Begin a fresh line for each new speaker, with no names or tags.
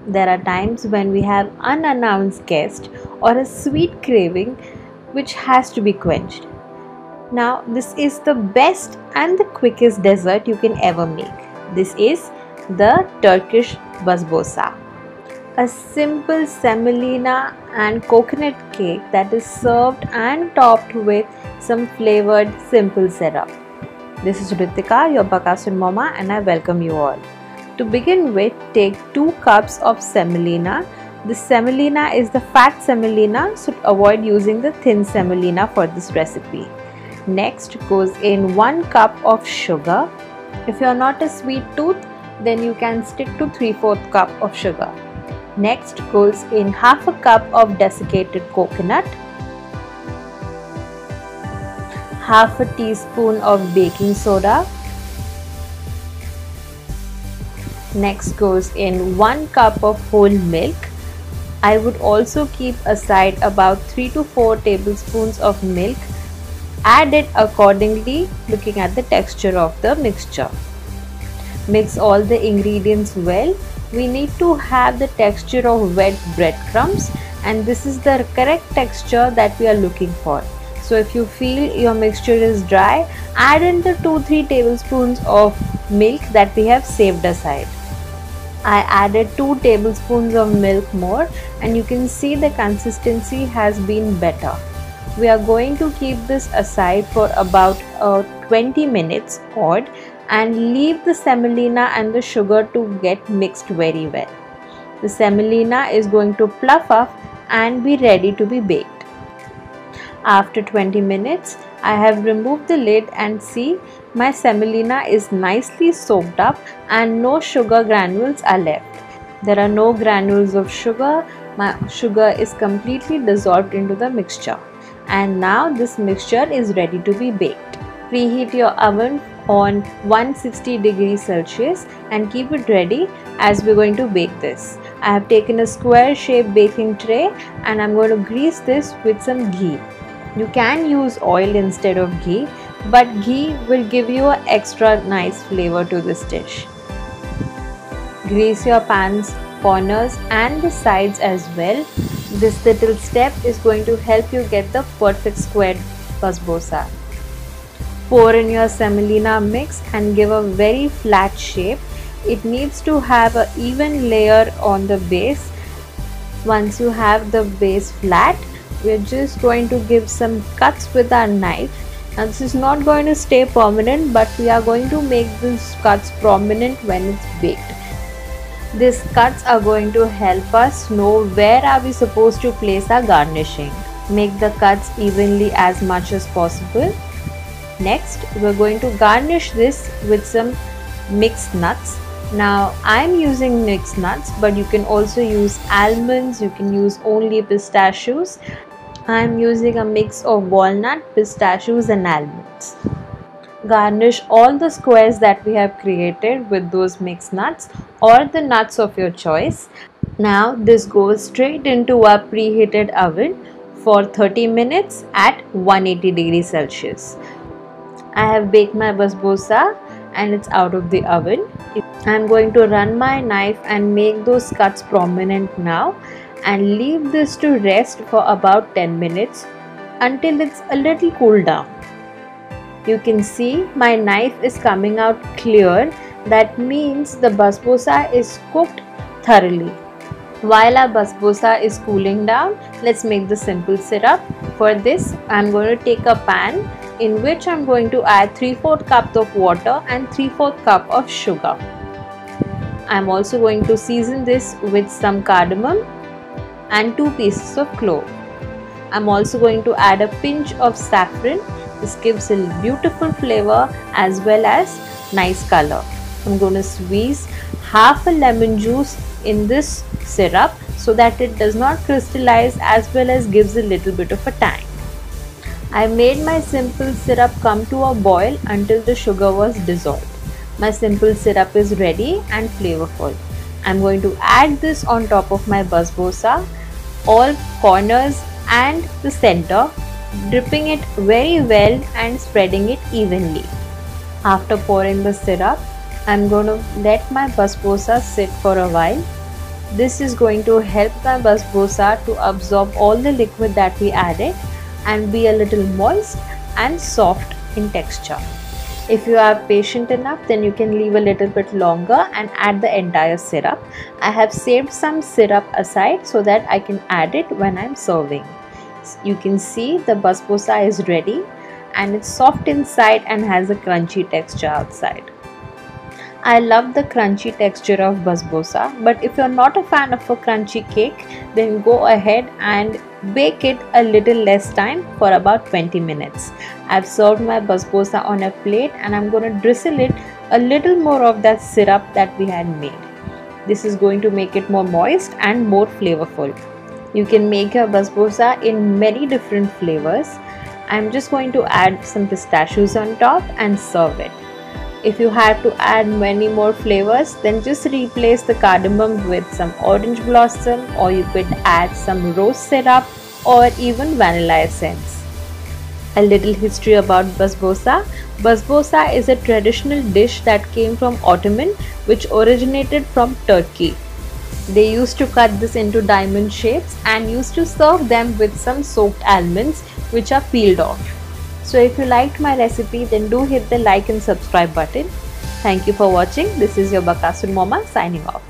There are times when we have unannounced guest or a sweet craving which has to be quenched. Now, this is the best and the quickest dessert you can ever make. This is the Turkish basbousa, a simple semolina and coconut cake that is served and topped with some flavored simple syrup. This is Ritika, your Bakasur Mama, and I welcome you all. To begin with, take 2 cups of semolina. The semolina is the fat semolina, so avoid using the thin semolina for this recipe. Next goes in 1 cup of sugar. If you are not a sweet tooth, then you can stick to 3/4 cup of sugar. Next goes in half a cup of desiccated coconut, half a teaspoon of baking soda. Next goes in 1 cup of whole milk. I would also keep aside about 3 to 4 tablespoons of milk. Add it accordingly, looking at the texture of the mixture. Mix all the ingredients well. We need to have the texture of wet breadcrumbs, and this is the correct texture that we are looking for. So if you feel your mixture is dry, add in the 2-3 tablespoons of milk that we have saved aside. I added 2 tablespoons of milk more, and you can see the consistency has been better. We are going to keep this aside for about 20 minutes odd and leave the semolina and the sugar to get mixed very well. The semolina is going to fluff up and be ready to be baked. After 20 minutes, I have removed the lid and see my semolina is nicely soaked up and no sugar granules are left. There are no granules of sugar. My sugar is completely dissolved into the mixture. And now this mixture is ready to be baked. Preheat your oven on 160 degrees Celsius and keep it ready as we're going to bake this. I have taken a square shaped baking tray and I'm going to grease this with some ghee. You can use oil instead of ghee, but ghee will give you an extra nice flavor to this dish. Grease your pan's corners and the sides as well. This little step is going to help you get the perfect squared basbousa. Pour in your semolina mix and give a very flat shape. It needs to have an even layer on the base. Once you have the base flat, we're just going to give some cuts with our knife. Now this is not going to stay permanent, but we are going to make these cuts prominent when it's baked. These cuts are going to help us know where are we supposed to place our garnishing. Make the cuts evenly as much as possible. Next, we're going to garnish this with some mixed nuts. Now I'm using mixed nuts, but you can also use almonds, you can use only pistachios. I'm using a mix of walnut, pistachios and almonds. Garnish all the squares that we have created with those mixed nuts or the nuts of your choice. Now this goes straight into our preheated oven for 30 minutes at 180 degrees Celsius. I have baked my basbousa and it's out of the oven. I'm going to run my knife and make those cuts prominent now and leave this to rest for about 10 minutes until it's a little cooled down. You can see my knife is coming out clear. That means the basbousa is cooked thoroughly. While our basbousa is cooling down, let's make the simple syrup. For this, I'm going to take a pan in which I'm going to add 3/4 cup of water and 3/4 cup of sugar. I'm also going to season this with some cardamom and 2 pieces of clove. I'm also going to add a pinch of saffron. This gives a beautiful flavor as well as nice color. I'm going to squeeze half a lemon juice in this syrup so that it does not crystallize as well as gives a little bit of a tang. I made my simple syrup come to a boil until the sugar was dissolved. My simple syrup is ready and flavorful. I'm going to add this on top of my basbousa, all corners and the center, dripping it very well and spreading it evenly. After pouring the syrup, I'm going to let my basbousa sit for a while. This is going to help my basbosa to absorb all the liquid that we added and be a little moist and soft in texture. If you are patient enough, then you can leave a little bit longer and add the entire syrup. I have saved some syrup aside so that I can add it when I'm serving. You can see the basbosa is ready and it's soft inside and has a crunchy texture outside. I love the crunchy texture of basbosa, but if you're not a fan of a crunchy cake, then go ahead and bake it a little less time for about 20 minutes. I've served my basbosa on a plate and I'm going to drizzle it a little more of that syrup that we had made. This is going to make it more moist and more flavorful. You can make your basbosa in many different flavors. I'm just going to add some pistachios on top and serve it. If you have to add many more flavors, then just replace the cardamom with some orange blossom, or you could add some rose syrup or even vanilla essence. A little history about basbosa. Basbosa is a traditional dish that came from Ottoman, which originated from Turkey. They used to cut this into diamond shapes and used to serve them with some soaked almonds which are peeled off. So if you liked my recipe, then do hit the like and subscribe button. Thank you for watching. This is your Bakasur Mama signing off.